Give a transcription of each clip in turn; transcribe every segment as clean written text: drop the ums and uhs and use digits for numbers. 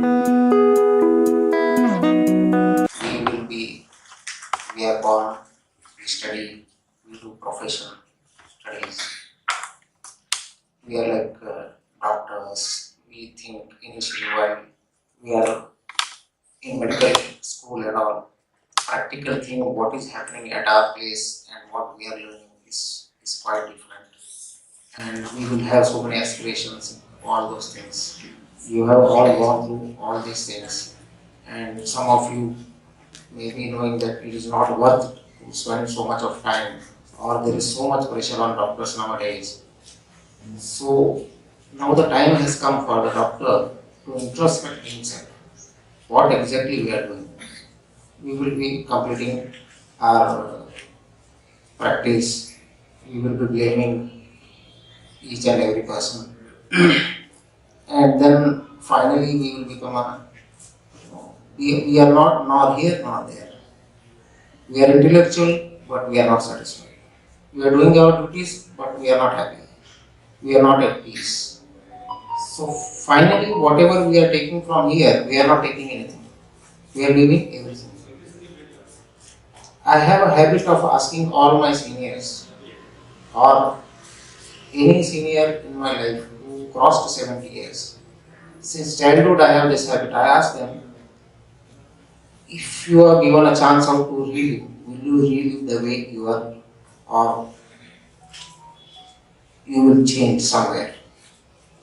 We will be, we are born, we study, we do professional studies. We are like doctors. We think initially while we are in medical school and all, practical thing, what is happening at our place and what we are learning is quite different. And we will have so many aspirations, all those things. You have all gone through all these things, and some of you may be knowing that it is not worth to spend so much of time, or there is so much pressure on doctors nowadays. So now the time has come for the doctor to introspect himself. What exactly we are doing? We will be completing our practice. We will be blaming each and every person, and then finally we will become a. We are not nor here nor there. We are intellectual, but we are not satisfied. We are doing our duties, but we are not happy. We are not at peace. So finally, whatever we are taking from here, we are not taking anything. We are leaving everything. I have a habit of asking all my seniors or any senior in my life who crossed 70 years. Since childhood, I have this habit. I ask them, if you are given a chance how to relive, will you relive the way you are, or you will change somewhere?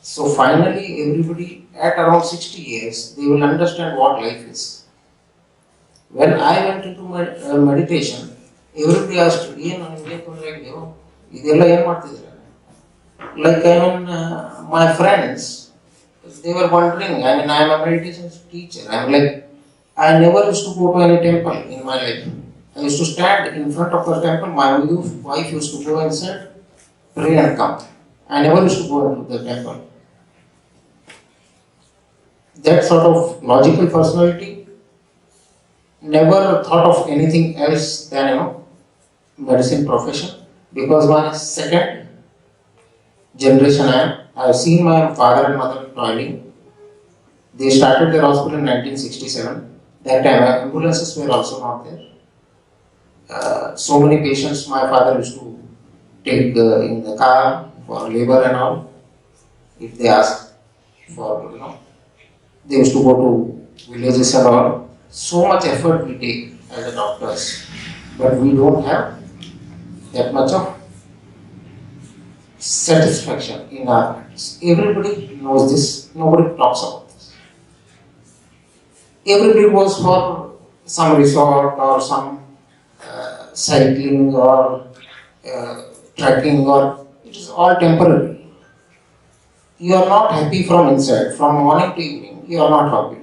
So finally, everybody at around 60 years, they will understand what life is. When I went into meditation, everybody asked, like my friends, they were wondering, I am a meditation teacher. I never used to go to any temple in my life. I used to stand in front of the temple. My wife used to go inside, pray and come. I never used to go into the temple. That sort of logical personality never thought of anything else than medicine profession, because my second generation I have seen my father and mother toiling. They started their hospital in 1967. That time ambulances were also not there. So many patients my father used to take in the car for labor and all. If they asked for, they used to go to villages and all. So much effort we take as a doctors, but we don't have that much of satisfaction in our hands. Everybody knows this, nobody talks about this. Everybody goes for some resort or some cycling or trekking, or it is all temporary. You are not happy from inside, from morning to evening, you are not happy.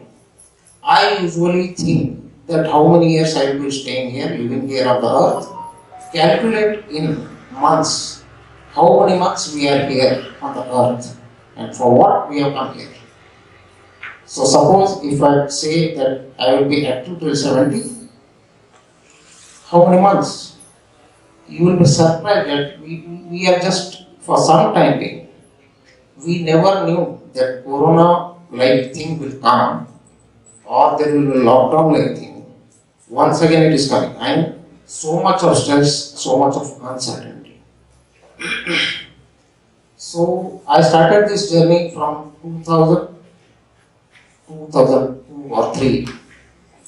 I usually think that how many years I will be staying here, living here on the earth, calculate in months, how many months we are here on the earth and for what we have come here. So suppose if I say that I will be active till 70, how many months? You will be surprised that we are just for some time being. We never knew that corona-like thing will come, or there will be lockdown like thing. Once again it is coming, and so much of stress, so much of uncertainty. So I started this journey from 2002 or 3.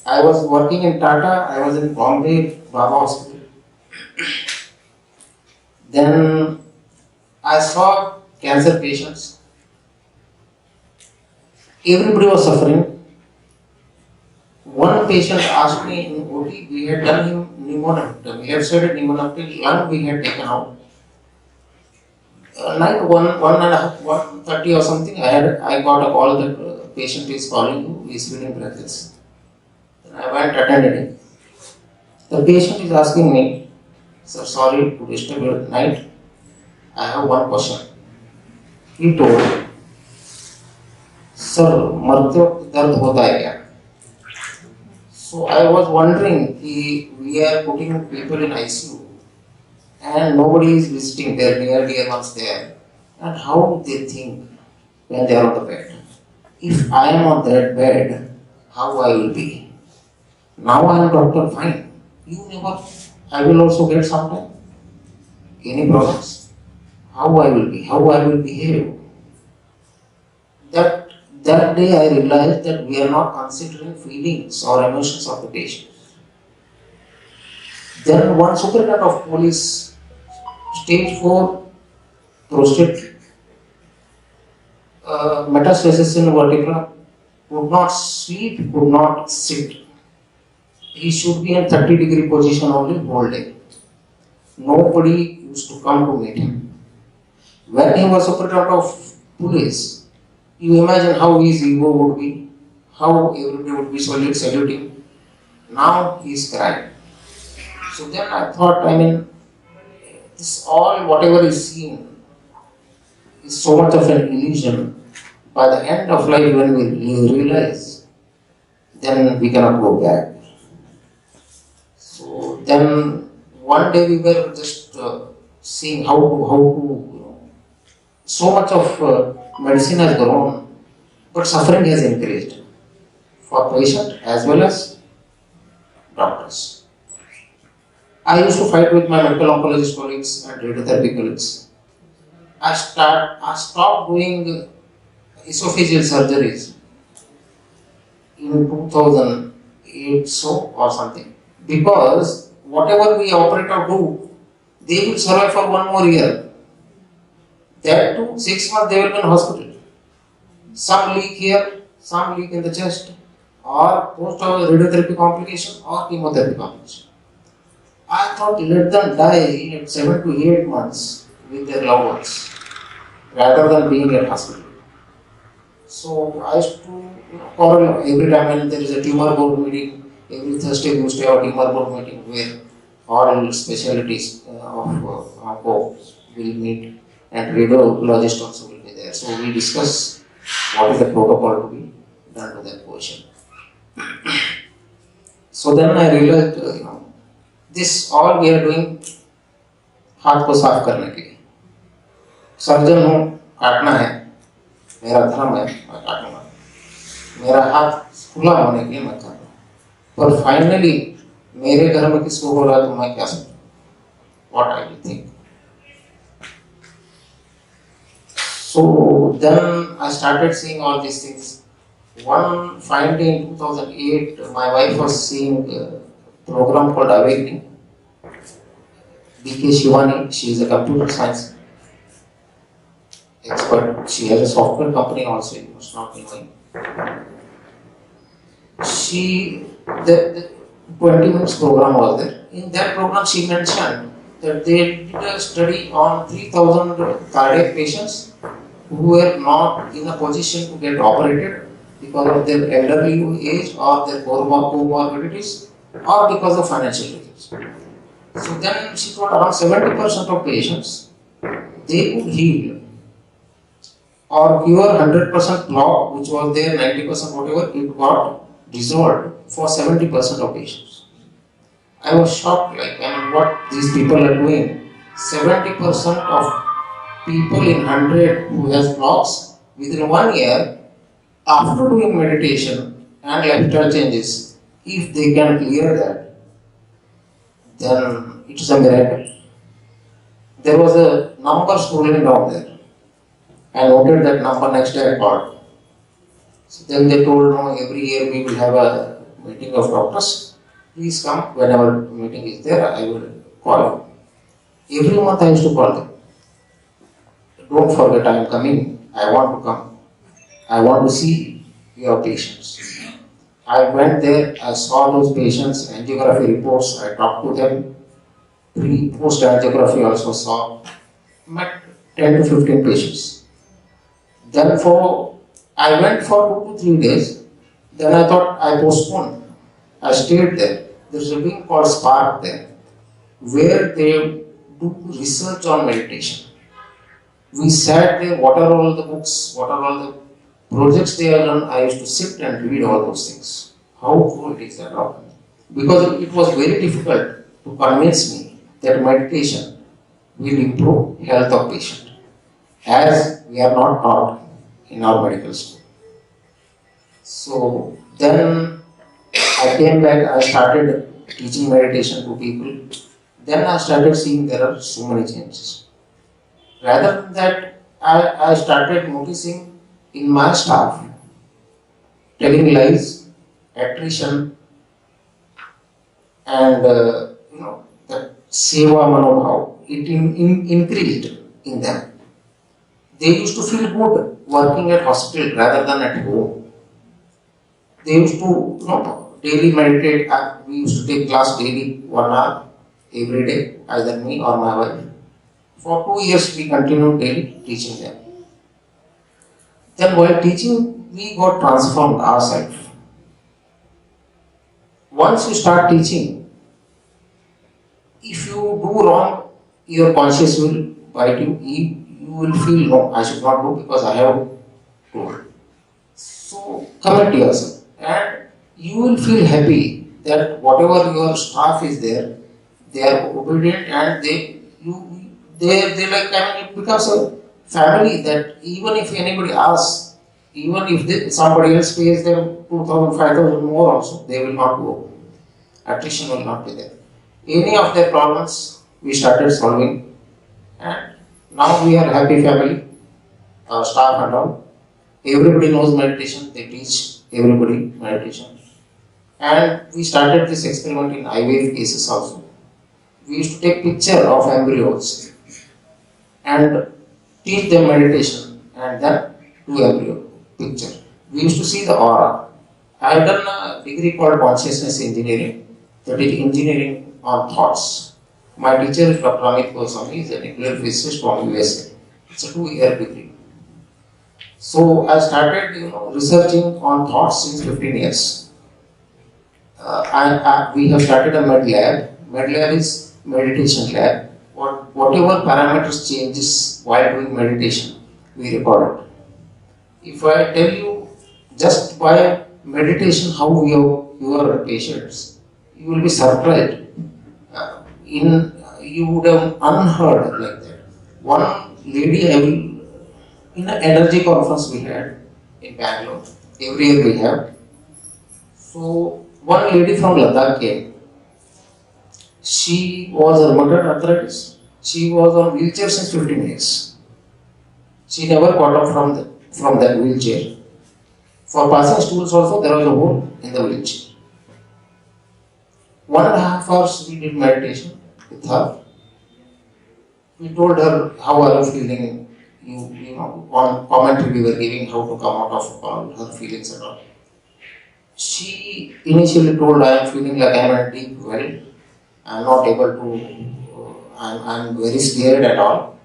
I was working in Tata, I was in Bombay, Baba Hospital. Then I saw cancer patients. Everybody was suffering. One patient asked me in OT, we had done him pneumonectomy, left-sided pneumonectomy, lung we had taken out. Night 1:30 or something, I got a call that patient is calling you, he is feeling breathless. Then I went attended him. The patient is asking me, sir, sorry to disturb you at night. I have one question. He told, sir, मरते वक्त दर्द होता है क्या? So I was wondering, we are putting people in ICU and nobody is visiting their near dear ones there, and how they think when they are on the bed. If I am on that bed, how I will be? Now I am doctor, fine. You never, I will also get sometime. Any problems? How I will be? How I will behave? That that day I realized that we are not considering feelings or emotions of the patient. Then one superintendent of police, stage 4 prostate metastasis in vertebra, could not sleep, could not sit. He should be in 30-degree position only whole day. Nobody used to come to meet him. When he was superintendent of police, you imagine how his ego would be, how everybody would be saluting. Now he is crying. So then I thought, this all whatever is seen is so much of an illusion. By the end of life, when we realize, then we cannot go back. So then one day we were just seeing how to so much of medicine has grown, but suffering has increased for patient as well as doctors. I used to fight with my medical oncologist colleagues and radiotherapy colleagues. I stopped doing esophageal surgeries in 2008 or something, because whatever we operate or do, they will survive for 1 more year. That too, 6 months they will be in hospital. Some leak here, some leak in the chest, or post radiotherapy complication or chemotherapy complication. I thought let them die at 7 to 8 months with their loved ones rather than being at hospital. So I used to call every time when there is a tumor board meeting, every Thursday we used to have a tumor board meeting where all specialties of Onco will meet and radiologist also will be there. So we discuss what is the protocol to be done to that patient. So then I realized, this all we are doing हाथ को साफ करने के लिए. Surgeon हूँ, काटना है, मेरा धर्म है, मैं काटूंगा. मेरा हाथ खुला होने के लिए मैं कर रहा हूँ. पर फाइनली मेरे घर में किसको हो रहा है तो मैं क्या सोचूं? What I will think. So then I started seeing all these things. One fine day in 2008, my wife was seeing a program called Awakening. B.K. Shivani, she is a computer science expert. She has a software company also, you must not be knowing. The 20 minutes program was there. In that program, she mentioned that they did a study on 3,000 cardiac patients who were not in a position to get operated because of their elderly age or their comorbidities or because of financial reasons. So then she thought around 70% of patients, they could heal or cure 100% block which was there, 90% whatever, it got dissolved for 70% of patients. I was shocked, what these people are doing. 70% of people in 100 who has blocks within 1 year, after doing meditation and lifestyle changes, if they can clear that, then it is a miracle. There was a number scrolling down there. I noted that number, next day I called. So then they told, no, every year we will have a meeting of doctors. Please come, whenever meeting is there, I will call you. Every month I used to call them. Don't forget I am coming, I want to come. I want to see your patients. I went there, I saw those patients, angiography reports, I talked to them. Post angiography also saw, met 10 to 15 patients. Then I went for 2 to 3 days, then I thought I postponed. I stayed there. There is a wing called Spark there, where they do research on meditation. We sat there, what are all the books, what are all the projects they have done, I used to sit and read all those things. How cool it is that document. Because it was very difficult to convince me that meditation will improve health of patient, as we are not taught in our medical school. So then I came back, I started teaching meditation to people. Then I started seeing there are so many changes. Rather than that, I started noticing in my staff telling lies, attrition, and that seva manobhav, it increased in them. They used to feel good working at hospital rather than at home. They used to daily meditate. We used to take class daily 1 hour every day, either me or my wife. For 2 years, we continued daily teaching them. Then, while teaching, we got transformed ourselves. Once you start teaching, if you do wrong, your conscience will bite you. You will feel, no, I should not do because I have told. So, commit yourself, and you will feel happy that whatever your staff is there, they are obedient, and they like, I mean, it becomes a family that even if anybody asks, even if somebody else pays them 2,000, 5,000 more also, they will not go. Attrition will not be there. Any of their problems we started solving, and now we are a happy family, our staff and all. Everybody knows meditation, they teach everybody meditation. And we started this experiment in IVF cases also. We used to take picture of embryos and teach them meditation and then do embryo picture. We used to see the aura. I have done a degree called consciousness engineering, that is engineering on thoughts. My teacher is Dr. Amit Goswami, he is a nuclear physicist from USA. It's a 2-year degree. So I started researching on thoughts since 15 years. We have started a med lab. Med lab is meditation lab. Whatever parameters changes while doing meditation, we record it. If I tell you just by meditation how your patients, you will be surprised. You would have unheard like that. One lady, in an energy conference we had in Bangalore, every year we have. So one lady from Ladakh came. She was a rheumatoid arthritis. She was on wheelchair since 15 years. She never got up from that wheelchair. For passing stools also, there was a hole in the wheelchair. 1.5 hours we did meditation with her. We told her how are you feeling. On commentary we were giving how to come out of all her feelings and all. She initially told, I am feeling like I am in a deep well. I am not able to, I am very scared and all.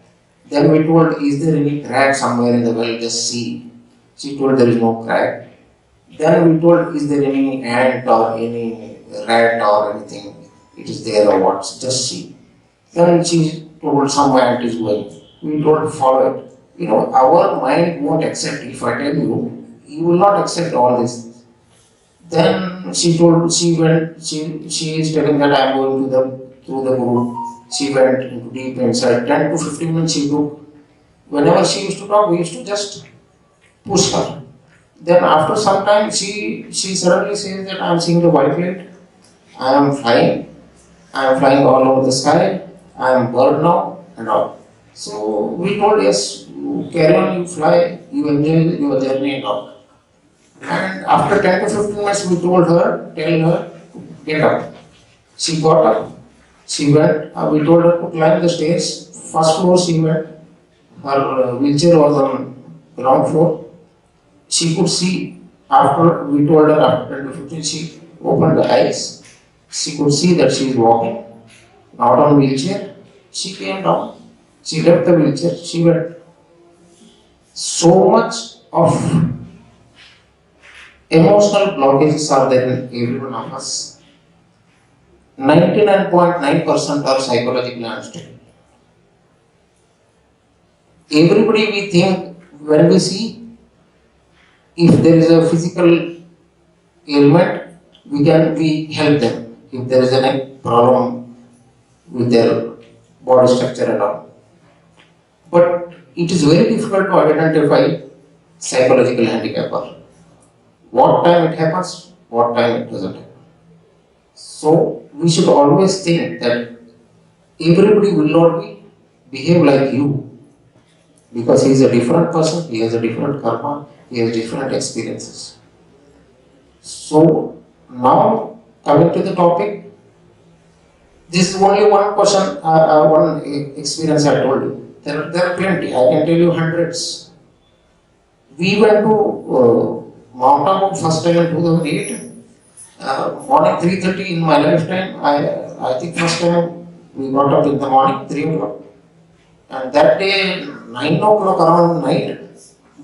Then we told, is there any crack somewhere in the well? Just see. She told, there is no crack. Then we told, is there any ant or any rat or anything? It is there or what? Just see. Then she told, some ant is going. We told, follow it. Our mind won't accept. If I tell you, you will not accept all this. Then she is telling that I am going through the group. She went into deep inside. 10 to 15 minutes she took. Whenever she used to talk, we used to just push her. Then after some time, she suddenly says that I am seeing the white light. I am flying. I am flying all over the sky. I am bird now and all. So we told, yes, you carry on, you fly, you enjoy your journey and all. And after 10 to 15 minutes, we tell her, get up. She got up. She went, we told her to climb the stairs. First floor she went. Her wheelchair was on ground floor. She could see, after we told her after 10 to 15, she opened the eyes. She could see that she is walking, not on wheelchair. She came down. She left the wheelchair. She went. So much of emotional blockages are there in every one of us. 99.9% are psychologically unstable. Everybody we think, when we see, if there is a physical ailment, we help them. If there is any problem with their body structure and all. But it is very difficult to identify psychological handicap. what time it happens, what time it doesn't happen. So we should always think that everybody will not behave like you, because he is a different person, he has a different karma, he has different experiences. So now coming to the topic, this is only one person, one experience I told you. There are plenty. I can tell you hundreds. We went to Mount Abu first time in 2008. Morning 3:30 in my lifetime. I think first time we got up in the morning 3 o'clock. And that day 9 o'clock around night,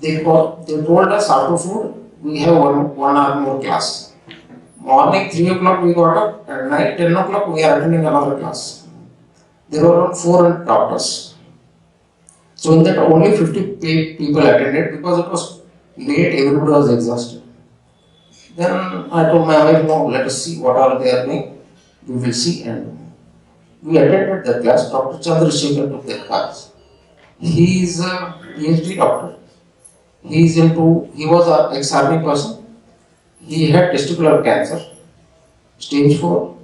they told us after food we have one hour more class. Morning 3 o'clock we got up, and night 10 o'clock we are attending another class. There were around 400 doctors. So in that only 50 people attended because it was late, everybody was exhausted. Then I told my wife, no, let us see what all they are doing. We will see. And we attended the class. Dr. Chandrasekhar took that class. He is a PhD doctor. He was an ex-army person. He had testicular cancer, stage 4,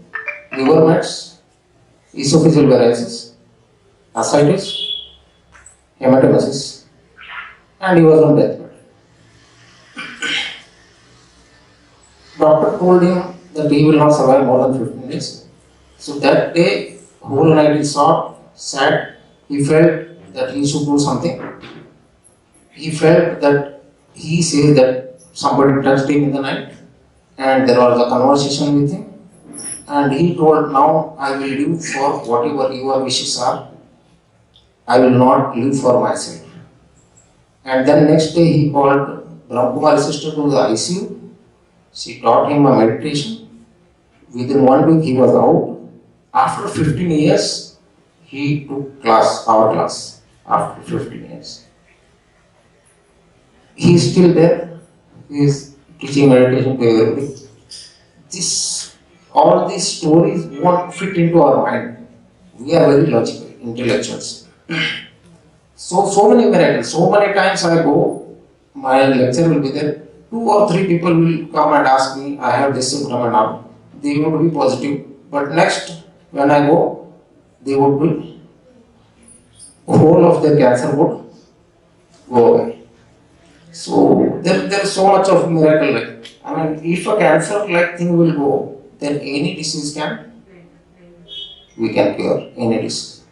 liver mets, esophageal varices, ascites, hematemesis, and he was on deathbed. Doctor told him that he will not survive more than 15 days. So that day, whole night he saw, sad. He felt that he should do something. He felt that he says that somebody touched him in the night, and there was a conversation with him. And he told, now I will live for whatever your wishes are. I will not live for myself. And then next day he called Brahmakumari's sister to the ICU. She taught him a meditation. Within 1 week he was out. After 15 years, he took our class. After 15 years. He is still there. He is teaching meditation to everybody. All these stories won't fit into our mind. We are very logical, intellectuals. So many miracles. So many times I go, my lecture will be there. 2 or 3 people will come and ask me, I have this symptom and all. They would be positive. But next, when I go, they would be, whole of their cancer would go away. So there is so much of miracle. If a cancer-like thing will go, then any disease we can cure any disease.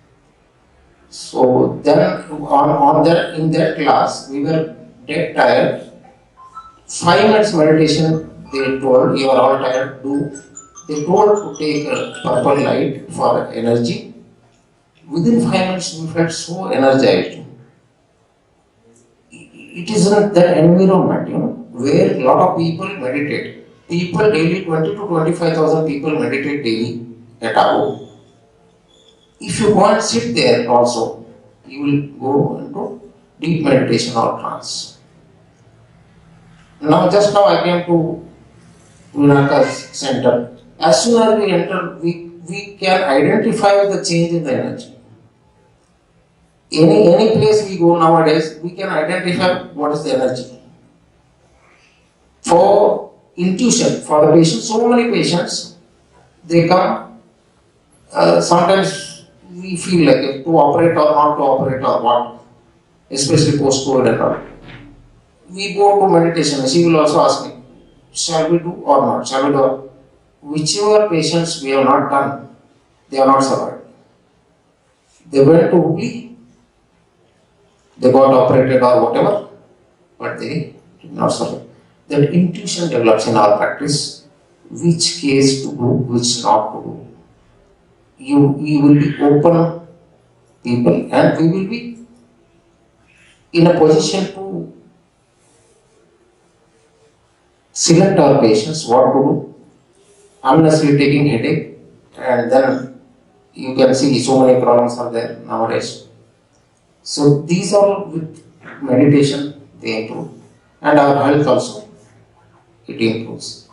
So then in that class, we were dead tired. 5 minutes meditation, they told, you are all tired, they told to take a purple light for energy. Within 5 minutes, we felt so energized. It isn't that environment, where a lot of people meditate. People daily, 20 to 25,000 people meditate daily at Abu. If you go and sit there also, you will go into deep meditation or trance. Just now I came to Vinaka's center. As soon as we enter, we can identify the change in the energy. Any place we go nowadays, we can identify what is the energy. For intuition, for the patient, so many patients, they come, sometimes we feel like it, to operate or not to operate or what, especially post-COVID and all. We go to meditation, she will also ask me, shall we do or not, shall we do? Whichever patients we have not done, they have not survived. They went to Hubli, they got operated or whatever, but they did not survive. That intuition develops in our practice, which case to do, which not to do. You will be open people, and we will be in a position to select our patients what to do, unless we are taking headache, and then you can see so many problems are there nowadays. So these are with meditation they improve, and our health also it improves.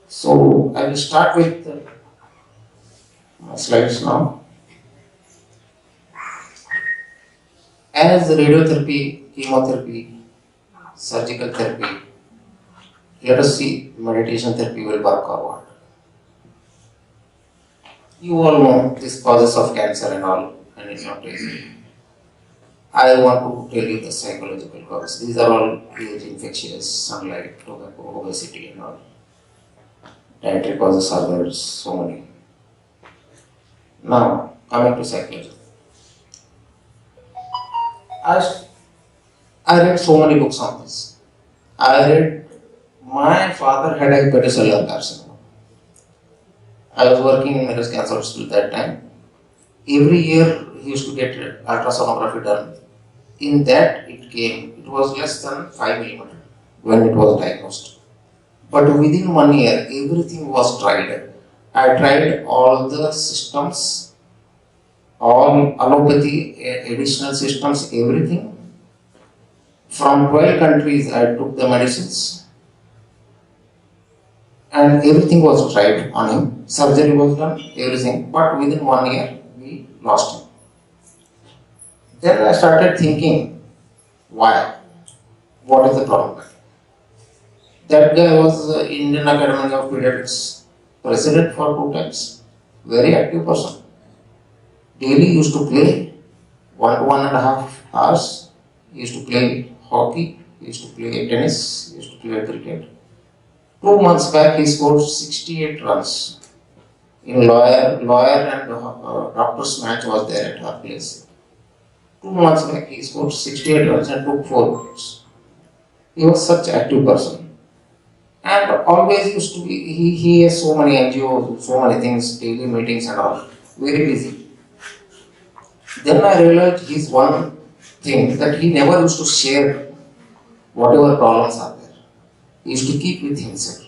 So I will start with my slides now. As radiotherapy, chemotherapy, surgical therapy, Let us see meditation therapy will work or what. You all know these causes of cancer and all, and it's not easy. I want to tell you the psychological causes. These are all age, infectious, sunlight, tobacco, obesity and all. Dietary causes are there, so many. Now, coming to psychology. I read so many books on this. My father had hepatocellular carcinoma. I was working in Meadows Cancer Hospital at that time. Every year he used to get ultrasonography done. In that it was less than 5 millimeter when it was diagnosed. But within 1 year, everything was tried. I tried all the systems, all allopathy, additional systems, everything. From 12 countries, I took the medicines and everything was tried on him. Surgery was done, everything. But within 1 year, we lost him. Then I started thinking, why? What is the problem? That guy was Indian Academy of Pediatrics president for 2 times. Very active person. Daily used to play 1 to 1.5 hours. He used to play hockey. He used to play tennis. He used to play cricket. 2 months back, he scored 68 runs. In lawyer and doctor's match was there at our place. 2 months back, he scored 68 runs and took 4 wickets. He was such an active person. And always used to be, he has so many NGOs, so many things, daily meetings and all. Very busy. Then I realized his one thing that he never used to share whatever problems are there. He used to keep with himself.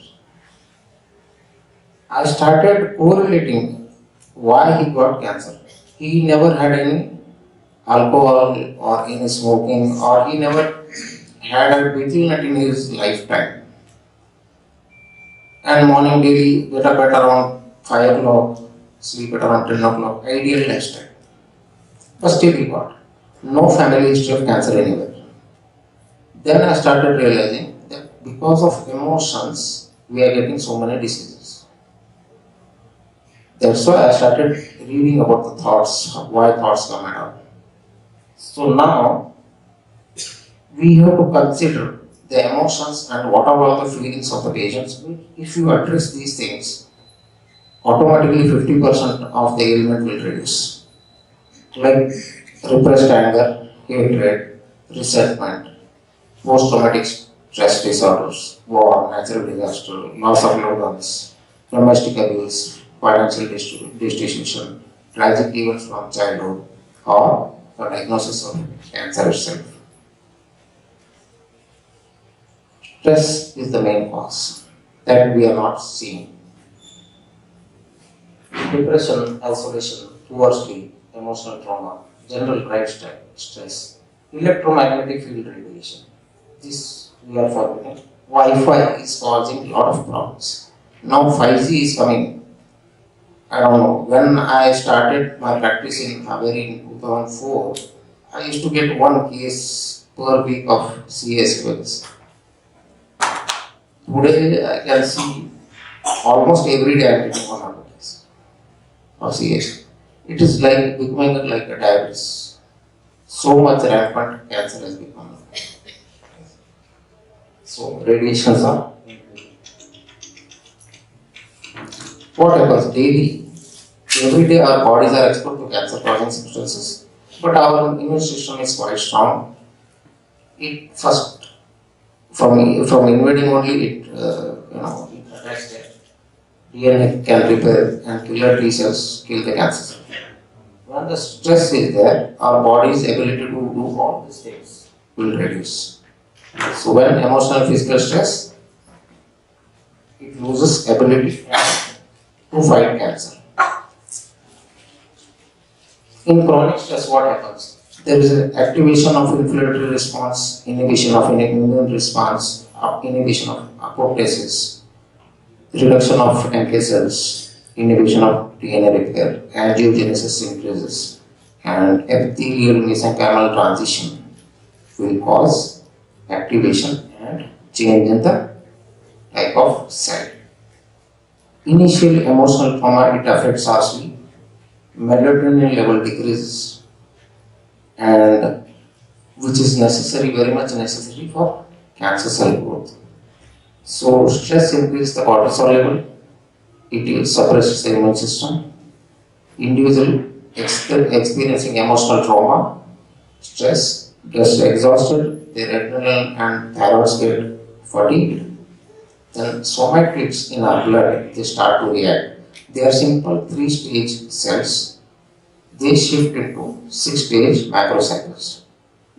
I started correlating why he got cancer. He never had any alcohol or any smoking, or he never had a betel nut in his lifetime. And morning daily, get up at around 5 o'clock, sleep at around 10 o'clock, ideal lifestyle. But still he got no family history of cancer anywhere. Then I started realizing that because of emotions, we are getting so many diseases. That's why I started reading about the thoughts, why thoughts come and all. So now, we have to consider the emotions and what are all the feelings of the patients. If you address these things, automatically 50% of the ailment will reduce. Like repressed anger, hatred, resentment, post-traumatic stress disorders, war, natural disaster, loss of loved ones, domestic abuse, financial destitution, tragic events from childhood, or the diagnosis of cancer itself. Stress is the main cause that we are not seeing. Depression, isolation, poor sleep, emotional trauma, general drive stress, electromagnetic field radiation. This we are forgetting. Wi-Fi is causing a lot of problems. Now 5G is coming. I don't know. When I started my practice in Haveri in 2004, I used to get 1 case per week of CS wells. Today I can see almost every day I am getting 100 cases of CS. It is like becoming like a diabetes. So much rampant cancer has become. So radiations are. What happens daily? Every day our bodies are exposed to cancer causing substances, but our immune system is quite strong. It first from invading only it attacks the DNA can repair and killer T cells kill the cancer cells. When the stress is there, our body's ability to do all these things will reduce. So when emotional physical stress, it loses ability to fight cancer. In chronic stress, what happens? There is an activation of inflammatory response, inhibition of immune response, inhibition of apoptosis, reduction of NK cells, inhibition of DNA repair, angiogenesis increases, and epithelial mesenchymal transition will cause activation and change in the type of cell. Initial emotional trauma, it affects our sleep, melatonin level decreases, and which is necessary, very much necessary for cancer cell growth. So stress increases the cortisol level, it suppresses the immune system. Individual experiencing emotional trauma, stress, gets exhausted, their adrenal and thyroid get fatigued. Then somatics in our blood, they start to react. They are simple three-stage cells. They shift into six-stage macrocycles.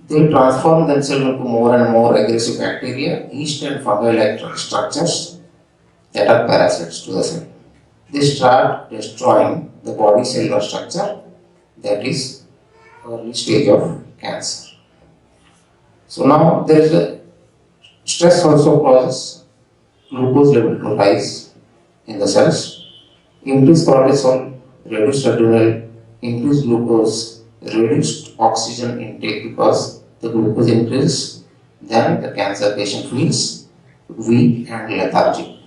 They transform themselves into more and more aggressive bacteria, yeast and fungi-like structures that are parasites to the cell. They start destroying the body cellular structure, that is early stage of cancer. So now there is a stress also causes glucose level to rise in the cells, increased cortisol, reduced adrenal, increased glucose, reduced oxygen intake because the glucose increases, then the cancer patient feels weak and lethargic.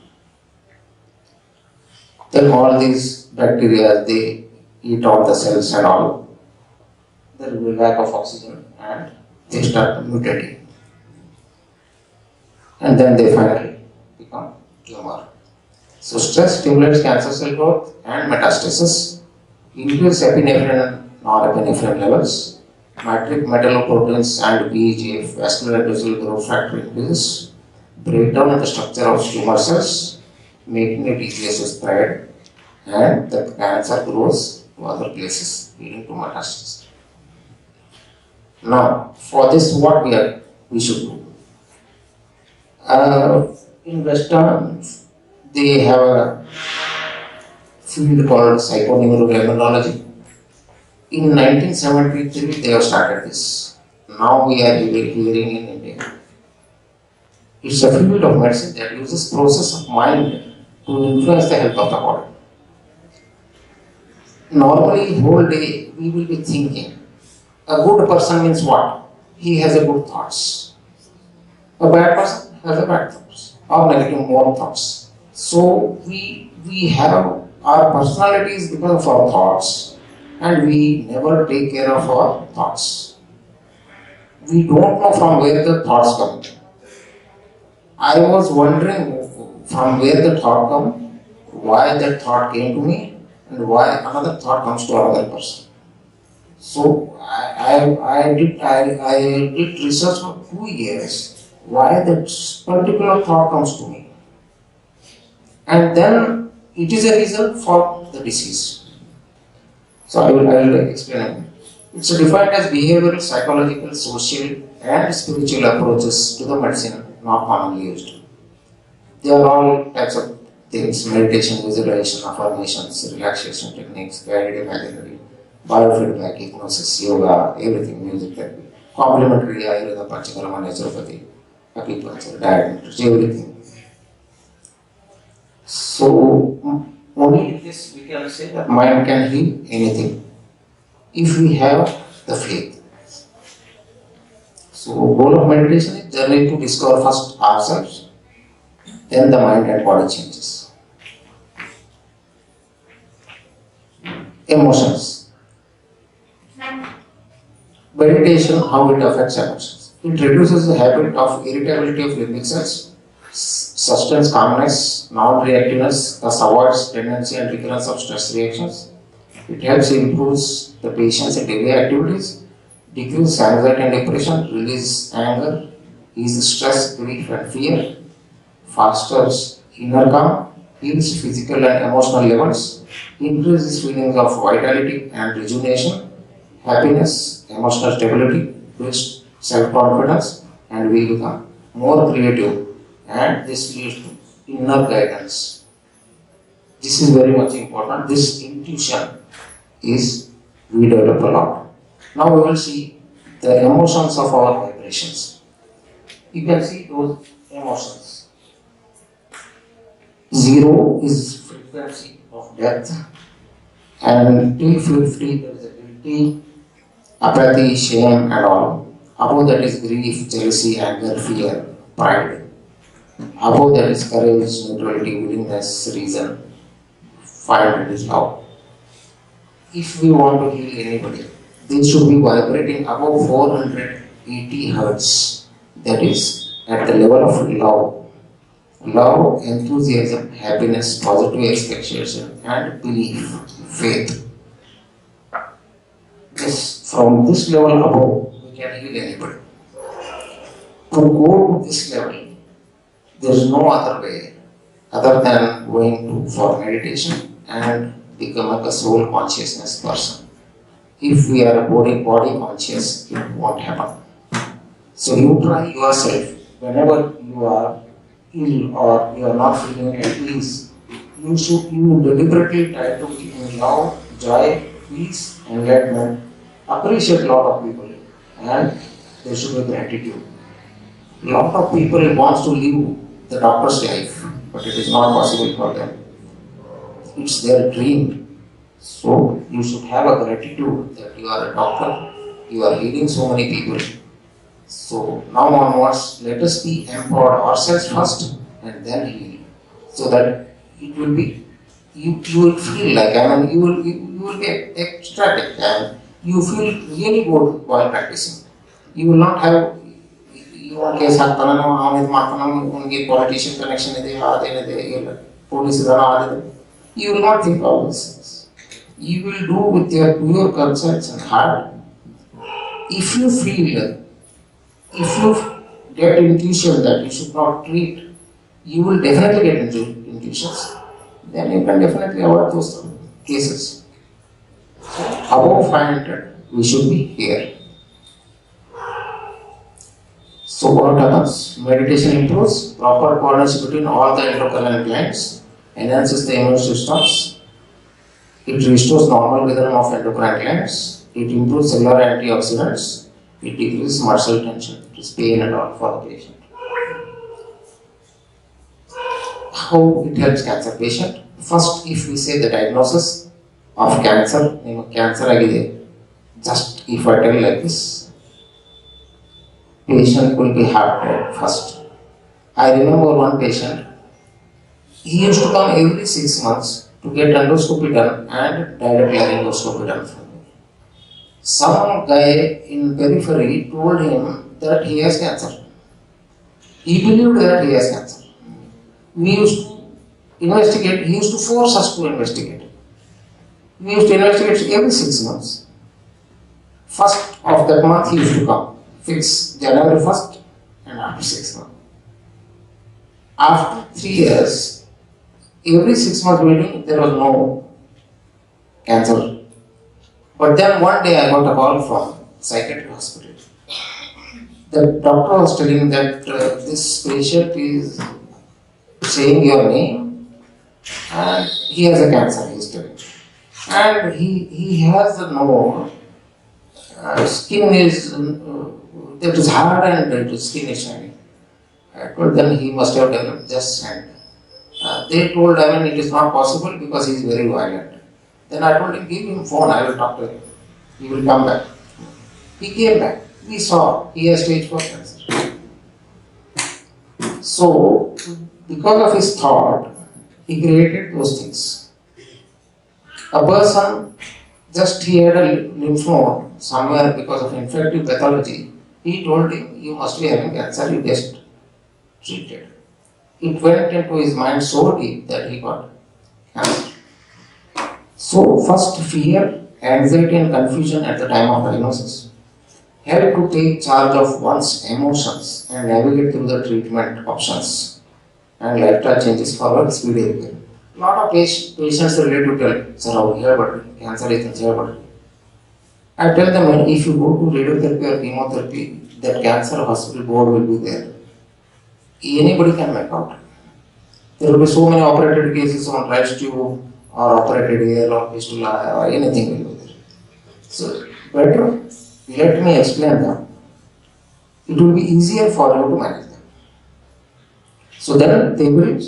Then all these bacteria, they eat all the cells and all. There will be lack of oxygen and they start mutating. And then they finally become tumor. So stress stimulates cancer cell growth and metastasis, increase epinephrine and norepinephrine levels, matrix metalloproteins and VEGF, vascular endothelial growth factor increases, breakdown in the structure of tumor cells, making it easier to spread, and the cancer grows to other places, leading to metastasis. Now, for this, what we should do? In Western, they have a field called psychoneuroimmunology. In 1973, they have started this. Now we are hearing in India. It's a field of medicine that uses process of mind to influence the health of the body. Normally, whole day we will be thinking. A good person means what? He has a good thoughts. A bad person has a bad thoughts or negative more thoughts. So we have our personalities because of our thoughts, and we never take care of our thoughts. We don't know from where the thoughts come. I was wondering from where the thought come, why that thought came to me, and why another thought comes to another person. So I did research for 2 years why that particular thought comes to me, and then it is a reason for the disease. So I will explain it. It's defined as behavioral, psychological, social, and spiritual approaches to the medicine not commonly used. They are all types of things: meditation, visualization, affirmations, relaxation techniques, guided imaginary, biofeedback, hypnosis, yoga, everything, music therapy, complementary Ayurveda, Panchakarma, naturopathy, acupuncture, diet, everything. So only in this we can say that mind can heal anything if we have the faith. So goal of meditation is journey to discover first ourselves, then the mind and body changes. Emotions. Meditation, how it affects emotions. It reduces the habit of irritability of limbic cells, sustains calmness, non-reactiveness, thus avoids tendency and recurrence of stress reactions. It helps improves the patient's daily activities, decreases anxiety and depression, releases anger, eases stress, grief and fear, fosters inner calm, heals physical and emotional levels, increases feelings of vitality and rejuvenation, happiness, emotional stability, builds self-confidence, and we become more creative, and this leads to inner guidance. This is very much important. This intuition is we develop a lot. Now we will see the emotions of our vibrations. You can see those emotions. 0 is frequency of death, and till 50 there is a guilty, apathy, shame and all. Above that is grief, jealousy, anger, fear, pride. Above that is courage, neutrality, willingness, reason. Find it is love. If we want to heal anybody, they should be vibrating above 480 hertz. That is at the level of love. Love, enthusiasm, happiness, positive expectation, and belief, faith. Yes, from this level above, we can heal anybody. To go to this level, there is no other way other than going for meditation and become a soul consciousness person. If we are body conscious, it won't happen. So you try yourself whenever you are ill or you are not feeling at ease. You deliberately try to be in love, joy, peace, enlightenment. Appreciate a lot of people, and there should be gratitude. A lot of people wants to live the doctor's life, but it is not possible for them. It's their dream. So you should have a gratitude that you are a doctor, you are healing so many people. So now onwards, let us be empowered ourselves first and then heal. So that it will be, you will feel like, you will be ecstatic and you feel really good while practicing. You will not have case ಹಾಕ್ತಾನೆ ಅವನಿದು ಮಾಡ್ತಾನೆ ಅವನಿಗೆ politician connection ಇದೆ ಅದೇನಿದೆ ಇಲ್ಲ police ಇದಾನ ಅದಿದೆ. You will not think of these things. You will do with your pure conscience and heart. If you feel, if you get intuition that you should not treat, you will definitely get intuitions. Then you can definitely avoid those cases. Above 500, we should be here. So what happens? Meditation improves proper coordination between all the endocrine glands, enhances the immune systems, it restores normal rhythm of endocrine glands, it improves cellular antioxidants, it decreases muscle tension, it is pain and all for the patient. How it helps cancer patient? First, if we say the diagnosis of cancer, cancer agide, just if I tell like this, patient will be heart-rate first. I remember one patient, he used to come every 6 months to get endoscopy done and direct laryngoscopy done for me. Some guy in periphery told him that he has cancer. He believed that he has cancer. We used to investigate, he used to force us to investigate. We used to investigate every 6 months. First of that month he used to come. Fix January 1st and after 6 months. After 3 years, every 6 months meeting, there was no cancer. But then one day I got a call from psychiatric hospital. The doctor was telling that this patient is saying your name and he has a cancer, he is telling. And he has no skin is it is hard and the skin is shining. I told them he must have developed just sand. They told it is not possible because he is very violent. Then I told him, give him phone, I will talk to him. He will come back. He came back. We saw he has stage 4 cancer. So, because of his thought, he created those things. A person, just he had a lymph node somewhere because of infective pathology. He told him, you must be having cancer, you just treated. It went into his mind so deep that he got cancer. So first fear, anxiety and confusion at the time of diagnosis. Help to take charge of one's emotions and navigate through the treatment options and lifestyle changes for speedy repair. A lot of patients relate to tell, sir, here but cancer is here but. I tell them, if you go to radiotherapy or chemotherapy, that cancer hospital board will be there. Anybody can make out. There will be so many operated cases on right tube or operated ear or fistula or anything will be there. So, better let me explain them. It will be easier for you to manage them. So then they will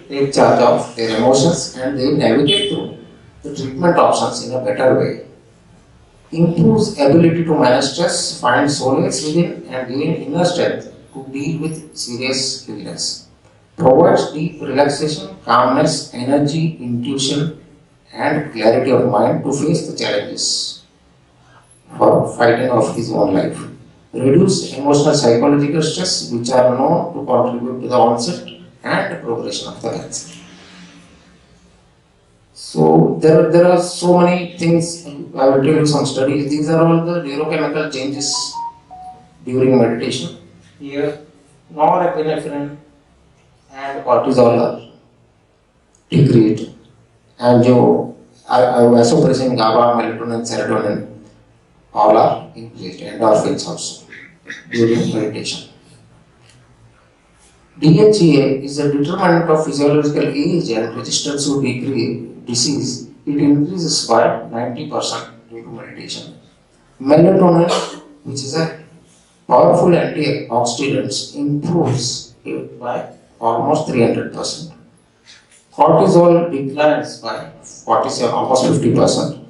take charge of their emotions and they will navigate through the treatment options in a better way. Improves ability to manage stress, find solace within and gain inner strength to deal with serious illness. Provides deep relaxation, calmness, energy, intuition, and clarity of mind to face the challenges for fighting of his own life. Reduce emotional psychological stress which are known to contribute to the onset and progression of the cancer. So there are so many things. I will tell you some studies. These are all the neurochemical changes during meditation. Here, norepinephrine and cortisol are decreased, and vasopressin, GABA, melatonin, serotonin, all are increased. Endorphins also during meditation. DHEA is a determinant of physiological age and resistance to disease. It increases by 90% due to meditation. Melatonin, which is a powerful antioxidant, improves it by almost 300%. Cortisol declines by 47, almost 50%.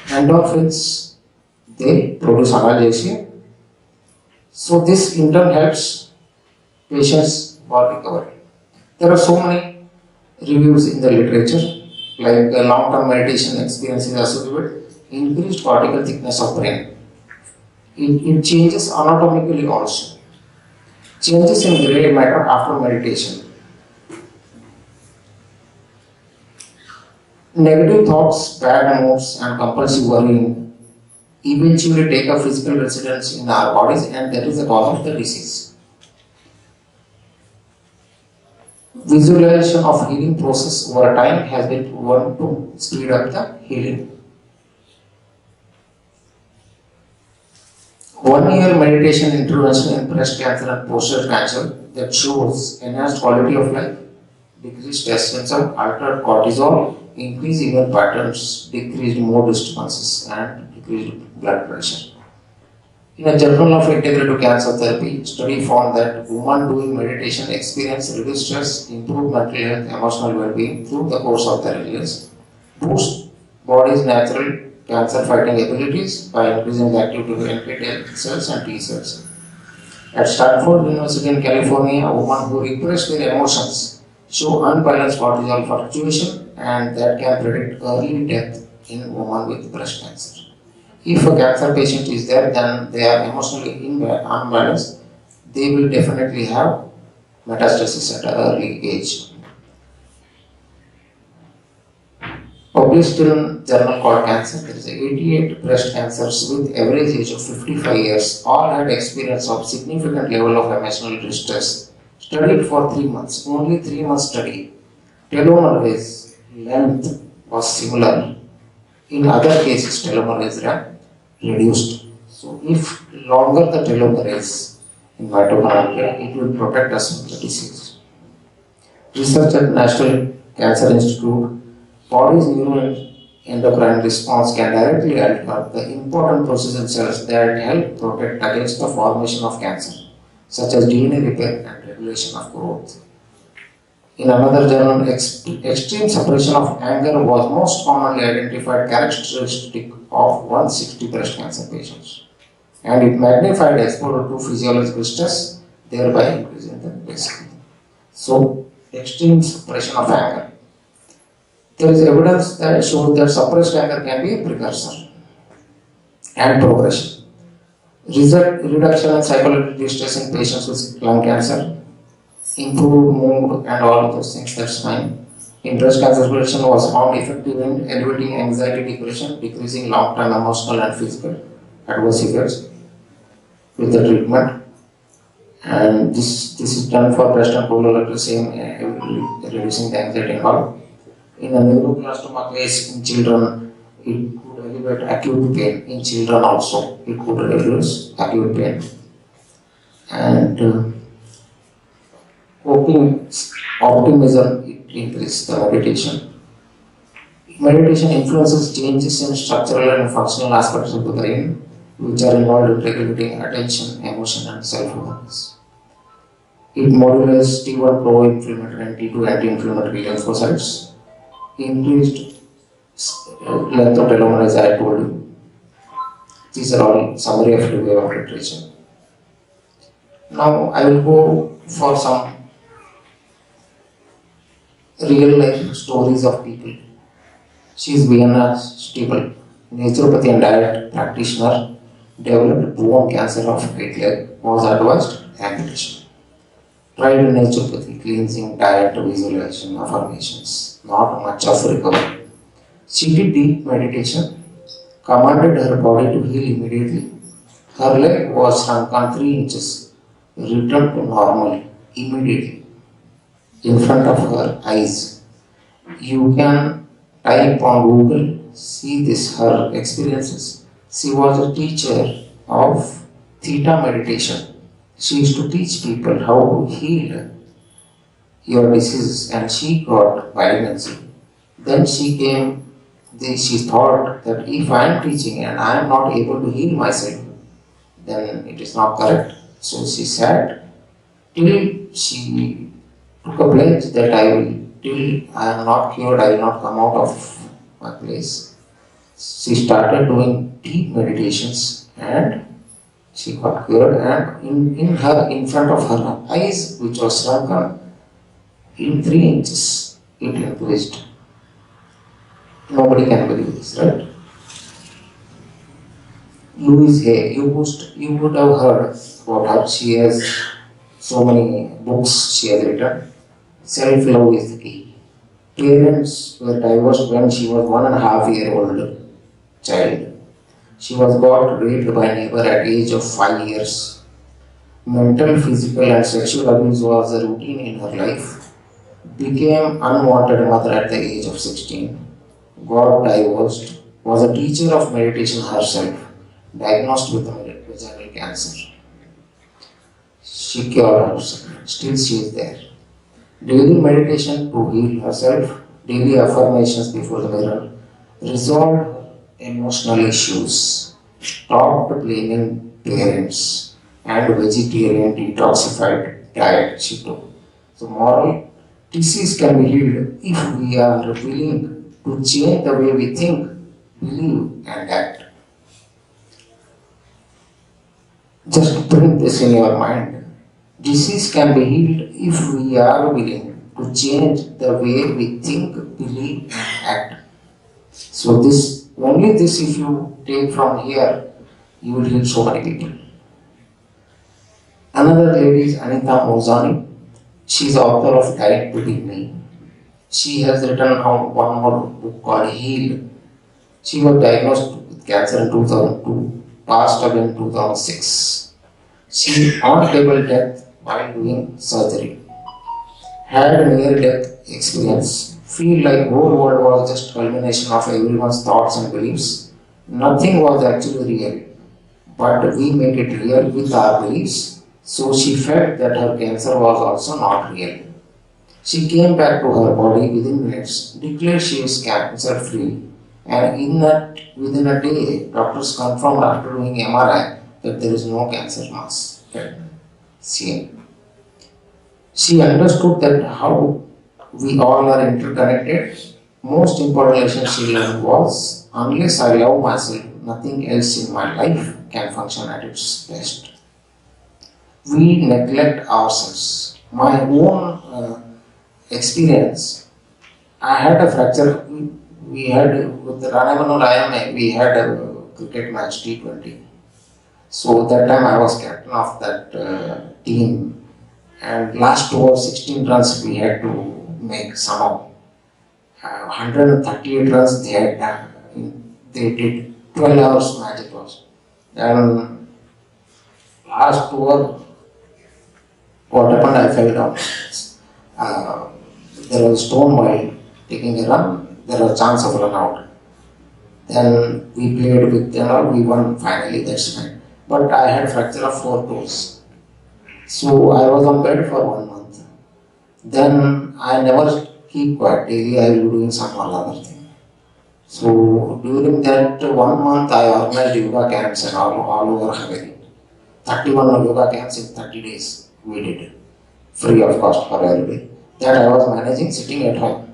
Endorphins, they produce analgesia. So this in turn helps patients for recovery. There are so many reviews in the literature, like long-term meditation experience is associated with increased cortical thickness of brain. It changes anatomically also. Changes in gray matter after meditation. Negative thoughts, bad moods, and compulsive worrying eventually take a physical residence in our bodies, and that is the cause of the disease. Visualization of healing process over time has been proven to speed up the healing. 1 year meditation intervention in breast cancer and prostate cancer that shows enhanced quality of life, decreased stress symptoms, altered cortisol, increased immune patterns, decreased mood disturbances, and decreased blood pressure. In a Journal of Integrative Cancer Therapy, study found that women doing meditation experience reduced stress, improved mental health, emotional well-being through the course of their years, boost body's natural cancer-fighting abilities by increasing the activity of NK cells and T cells. At Stanford University in California, a woman who repressed their emotions show unbalanced cortisol fluctuation, and that can predict early death in women with breast cancer. If a cancer patient is there, then they are emotionally unbalanced, they will definitely have metastasis at an early age. Published in journal called Cancer, there is 88 breast cancers with average age of 55 years, all had experience of significant level of emotional distress. Studied for 3 months, only 3 months study. Telomerase length was similar. In other cases, telomerase reduced. So if longer the telomerase in mitochondria, it will protect us from the disease. Research at National Cancer Institute, body's neuroendocrine response can directly alter the important processes in cells that help protect against the formation of cancer, such as DNA repair and regulation of growth. In another journal, extreme suppression of anger was most commonly identified characteristic of 160 breast cancer patients, and it magnified exposure to physiological stress, thereby increasing the risk. So, extreme suppression of anger. There is evidence that shows that suppressed anger can be a precursor and progression. Reduction in psychological distress in patients with lung cancer, improved mood, and all of those things, that's fine. In breast cancer prevention was found effective in elevating anxiety, depression, decreasing long-term emotional and physical adverse effects with the treatment. And this is done for breast and colorectal, same reducing the anxiety and all. In a neuroblastoma case in children, it could elevate acute pain. In children also, it could reduce acute pain. And coping optimism, it increases the meditation. Meditation influences changes in structural and functional aspects of the brain, which are involved in regulating attention, emotion, and self-awareness. It modulates T1 pro-inflammatory and T2 anti-inflammatory lymphocytes. Increased length of telomerase, I told you. These are all summary of review of literature. Now I will go for some real life stories of people. She is Vienna Stable, naturopathy and diet practitioner, developed bone cancer of right leg, was advised amputation. Tried naturopathy, cleansing, diet, visualization, affirmations, not much of recovery. She did deep meditation, commanded her body to heal immediately. Her leg was shrunk on 3 inches, returned to normal immediately in front of her eyes. You can type on Google, see this, her experiences. She was a teacher of theta meditation. She used to teach people how to heal your diseases, and she got pregnancy. Then she thought that if I am teaching and I am not able to heal myself, then it is not correct. So she sat till she took a pledge that till I am not cured, I will not come out of my place. She started doing deep meditations and she got cured, and in front of her eyes, which was shrunken in 3 inches, it increased. Nobody can believe this, right? Louise Hay, you would have heard about her. She has so many books she has written. Self-love is the key. Parents were divorced when she was 1.5-year-old child. She was got raped by a neighbor at age of 5 years. Mental, physical and sexual abuse was a routine in her life. Became unwanted mother at the age of 16. Got divorced. Was a teacher of meditation herself. Diagnosed with vaginal cancer. She cured herself. Still she is there. Daily meditation to heal herself. Daily affirmations before the mirror. Resolved emotional issues. Stopped blaming parents. And vegetarian detoxified diet she took. So moral, disease can be healed if we are willing to change the way we think, believe and act. Just bring this in your mind. Disease can be healed if we are willing to change the way we think, believe and act. So only this if you take from here, you will heal so many people. Another lady is Anita Mozani. She is author of Diet to Be Me. She has written one more book called Heal. She was diagnosed with cancer in 2002, passed away in 2006. She on table death while doing surgery. Had a near-death experience. Feel like whole world was just culmination of everyone's thoughts and beliefs. Nothing was actually real. But we make it real with our beliefs. So she felt that her cancer was also not real. She came back to her body within minutes, declared she is cancer free, and within a day, doctors confirmed after doing MRI that there is no cancer mass. She understood that how we all are interconnected. Most important lesson she learned was, unless I love myself, nothing else in my life can function at its best. We neglect ourselves. My own experience, I had a fracture. We had with the Ranavanulayame, we had a cricket match T20. So that time I was captain of that team, and last over 16 runs we had to make somehow. 138 runs they had done. They did 12 hours match it was. And last over, what happened? I fell down. There was a stone while taking a run. There was a chance of run out. Then we played with we won finally. That's fine. But I had fracture of 4 toes. So I was on bed for 1 month. Then I never keep quiet. Daily I will be doing some other thing. So during that 1 month I organized yoga camps and all over Haveri. 31 yoga camps in 30 days we did. Free of cost for everybody. That I was managing sitting at home.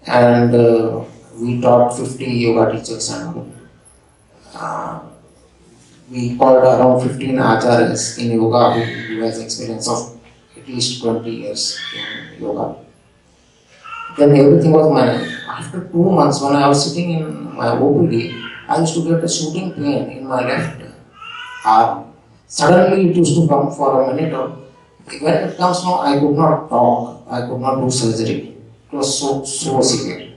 And we taught 50 yoga teachers and all. We called around 15 acharyas in yoga who has experience of at least 20 years in yoga. Then everything was managed. After 2 months, when I was sitting in my OPD, I used to get a shooting pain in my left arm. Suddenly it used to come for a minute or when it comes now, I could not talk, I could not do surgery. It was so severe.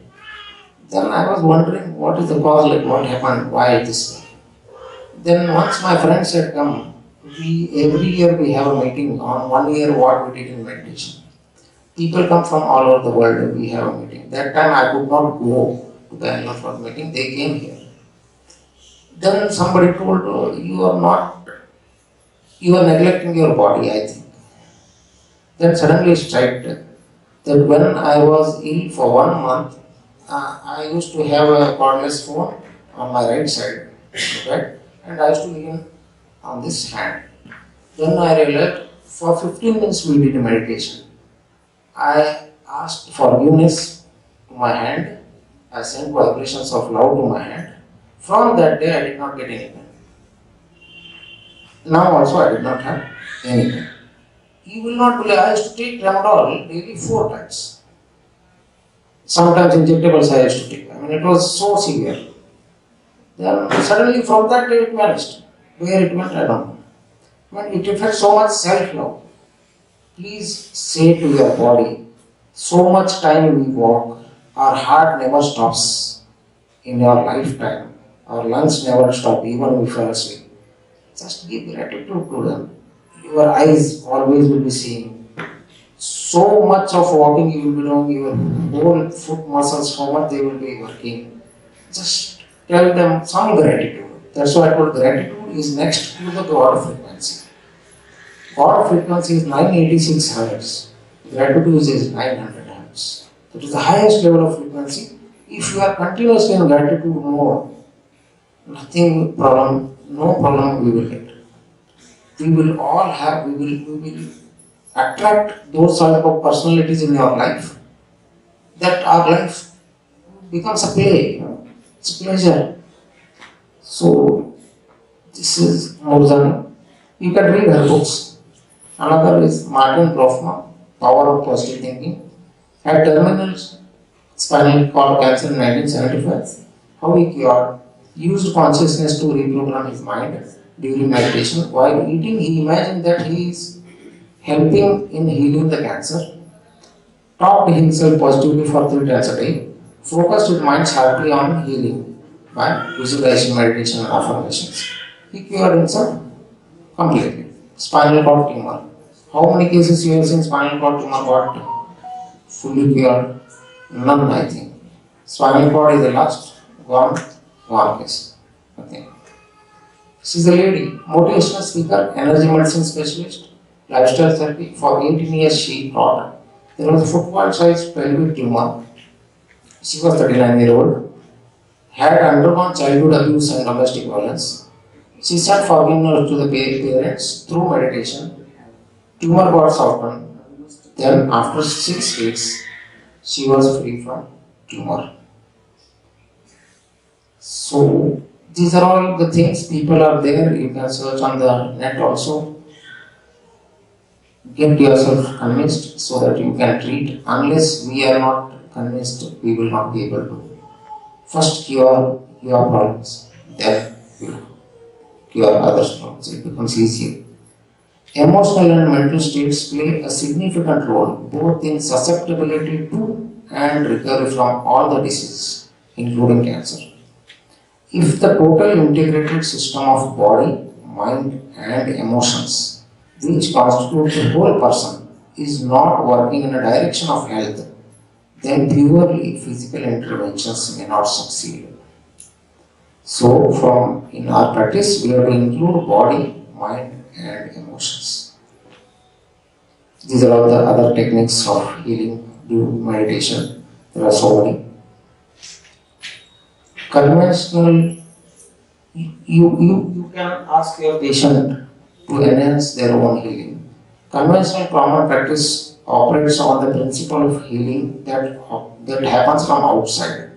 Then I was wondering what is the cause, like what happened, why this. Then once my friends had come, every year we have a meeting on 1 year what we did in meditation. People come from all over the world and we have a meeting. That time I could not go to the annual first meeting, they came here. Then somebody told, you are neglecting your body, I think. Then suddenly it struck that when I was ill for 1 month, I used to have a cordless phone on my right side, right? And I used to lean on this hand. Then I realized for 15 minutes we did meditation. I asked forgiveness to my hand. I sent vibrations of love to my hand. From that day I did not get any pain. Now also I did not have any pain. You will not believe, I used to take tramadol daily 4 times. Sometimes injectables I used to take. I mean, it was so severe. Then suddenly from that day it vanished. Where it went, I don't know. But it affects so much self-love. Please say to your body, so much time we walk, our heart never stops in your lifetime. Our lungs never stop, even if we fall asleep. Just give gratitude to them. Your eyes always will be seeing. So much of walking you will be doing, your whole foot muscles, how much they will be working. Just tell them some gratitude. That's why I told gratitude is next to the God frequency. God frequency is 986 Hz. Gratitude is 900 Hz. That is the highest level of frequency. If you are continuously in gratitude mode, no problem we will get. We will attract those sort of personalities in your life that our life becomes a play, it's a pleasure. So, this is Murzani. You can read her books. Another is Martin Brofman, Power of Positive Thinking. Had terminal spinal cord cancer in 1975. How he cured, used consciousness to reprogram his mind during meditation. While eating, he imagined that he is helping in healing the cancer. Talked to himself positively for 3 times a day. Focused his mind sharply on healing by visualization, meditation, and affirmations. He cured himself completely. Spinal cord tumor. How many cases you have seen spinal cord tumor got fully cured? None, I think. Spinal cord is the last one case. Okay. She is a lady, motivational speaker, energy medicine specialist, lifestyle therapy. For 18 years she taught. There was a football-sized pelvic tumor. She was 39-year-old, had undergone childhood abuse and domestic violence. She sent forgiveness to the parents through meditation. Tumor got softened. Then after 6 weeks, she was free from tumor. So these are all the things, people are there, you can search on the net also. Get yourself convinced so that you can treat. Unless we are not convinced, we will not be able to. First cure your problems, then you cure others' problems. It becomes easier. Emotional and mental states play a significant role both in susceptibility to and recovery from all the diseases, including cancer. If the total integrated system of body, mind and emotions, which constitute the whole person, is not working in a direction of health, then purely physical interventions may not succeed. So in our practice, we have to include body, mind and emotions. These are all the other techniques of healing due meditation. There are so many. Conventional, you can ask your patient to enhance their own healing. Conventional common practice operates on the principle of healing that happens from outside.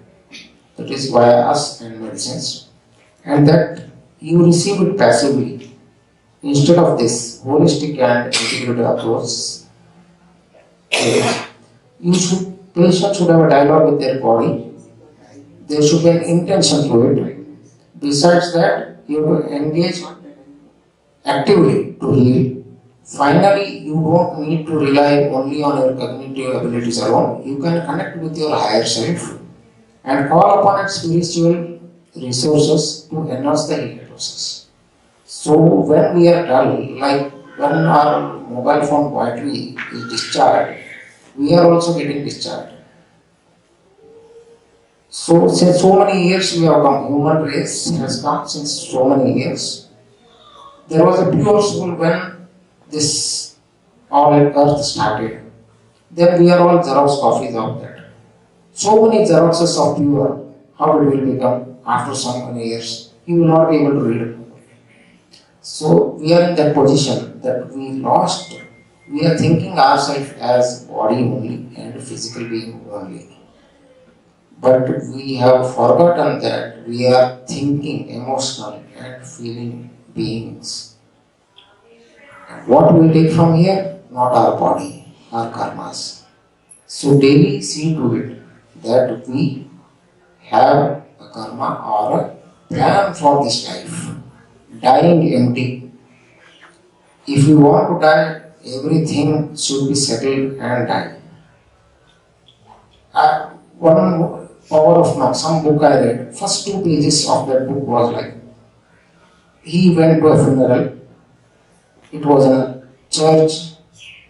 That is via us and medicines. And that you receive it passively. Instead of this holistic and integrated approach, patient should have a dialogue with their body. There should be an intention to it. Besides that, you have to engage actively to heal. Finally, you don't need to rely only on your cognitive abilities alone. You can connect with your higher self and call upon its spiritual resources to enhance the healing process. So when we are dull, like when our mobile phone battery is discharged, we are also getting discharged. So since so many years we have come, human race has come since so many years. There was a pure soul when this all earth started. Then we are all Xerox copies of that. So many Xeroxes of pure, how it will become after so many years? You will not be able to read it. So we are in that position that we lost. We are thinking ourselves as body only and physical being only. But we have forgotten that we are thinking, emotional and feeling beings. What we take from here? Not our body, our karmas. So daily see to it that we have a karma or a plan for this life. Dying empty. If you want to die, everything should be settled and die. One Power of Now, some book I read, first 2 pages of that book was like, he went to a funeral. It was in a church.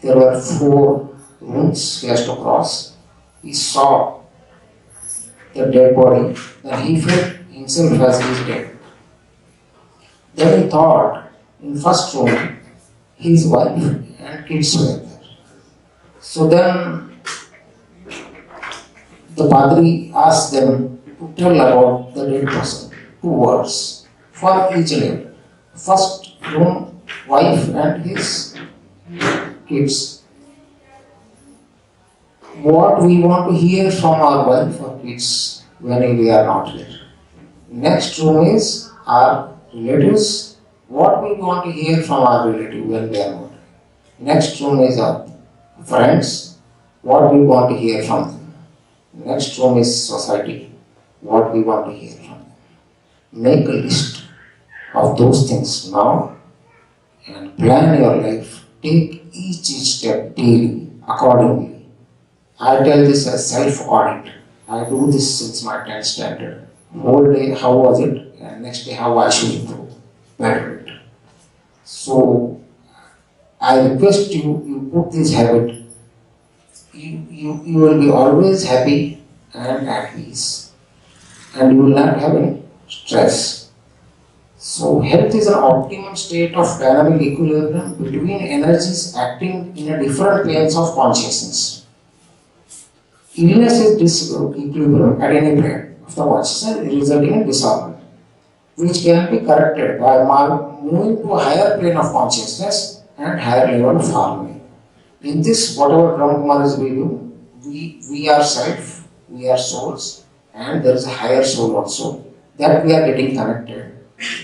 There were 4 rooms he has to cross. He saw the dead body, and he felt himself as he is dead. Then he thought, in first room, his wife and kids were there. So then the Padri asked them to tell about the dead person, 2 words for each level. First room, wife and his kids. What we want to hear from our wife or kids when we are not here. Next room is our relatives. What we want to hear from our relative when they are not. Next room is our friends. What we want to hear from them. Next room is society. What we want to hear from them. Make a list of those things now and plan your life. Take each step daily, accordingly. I tell this as self-audit. I do this since my 10th standard. Whole day, how was it? And next day, how I should improve. Better it. So, I request you put this habit. You will be always happy and at peace. And you will not have any stress. So, health is an optimum state of dynamic equilibrium between energies acting in a different planes of consciousness. Illness is disequilibrium at any plane of the consciousness resulting in disharmony, which can be corrected by moving to a higher plane of consciousness and higher level of harmony. In this, whatever Brahma Kumaris we do, we are self, we are souls, and there is a higher soul also that we are getting connected.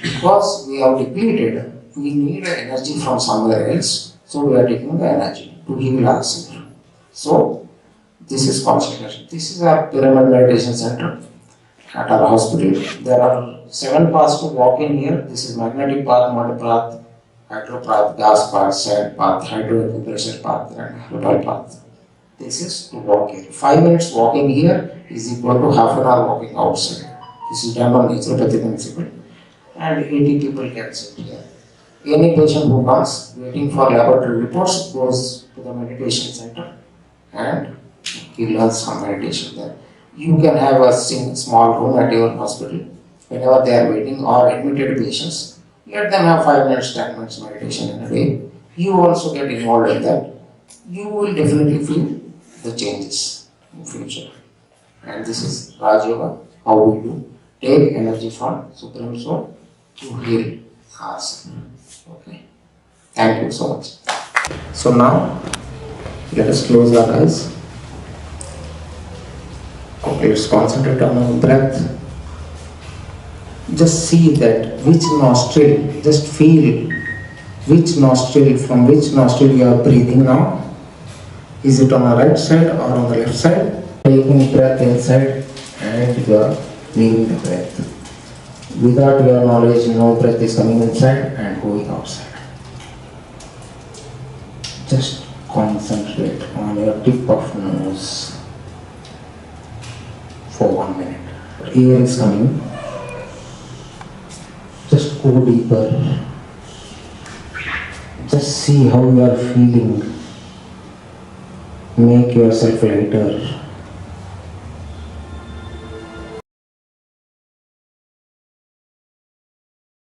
Because we have depleted, we need energy from somewhere else, so we are taking the energy to heal ourselves. So, this is concentration. This is our pyramid meditation center at our hospital. There are 7 paths to walk in here. This is magnetic path, mud path, hydro path, gas path, sand path, hydroacupressure path, and herbal path. This is to walk here. 5 minutes walking here is equal to half an hour walking outside. This is done on naturopathic principle. And 80 people can sit here. Any patient who comes waiting for laboratory reports goes to the meditation center and he learns some meditation there. You can have a small room at your hospital whenever they are waiting or admitted patients. Let them have 5 minutes, 10 minutes meditation in a day. You also get involved in that. You will definitely feel the changes in future. And this is Raj Yoga, how we do. Take energy from Supreme Soul to heal ourselves. Okay. Thank you so much. So now, let us close our eyes. Okay, let's concentrate on our breath. Just see that which nostril, just feel which nostril, from which nostril you are breathing now. Is it on the right side or on the left side? Taking breath inside and you are leaving the breath. Without your knowledge, no breath is coming inside and going outside. Just concentrate on your tip of nose for 1 minute. Air is coming. Just go deeper. Just see how you are feeling. Make yourself lighter.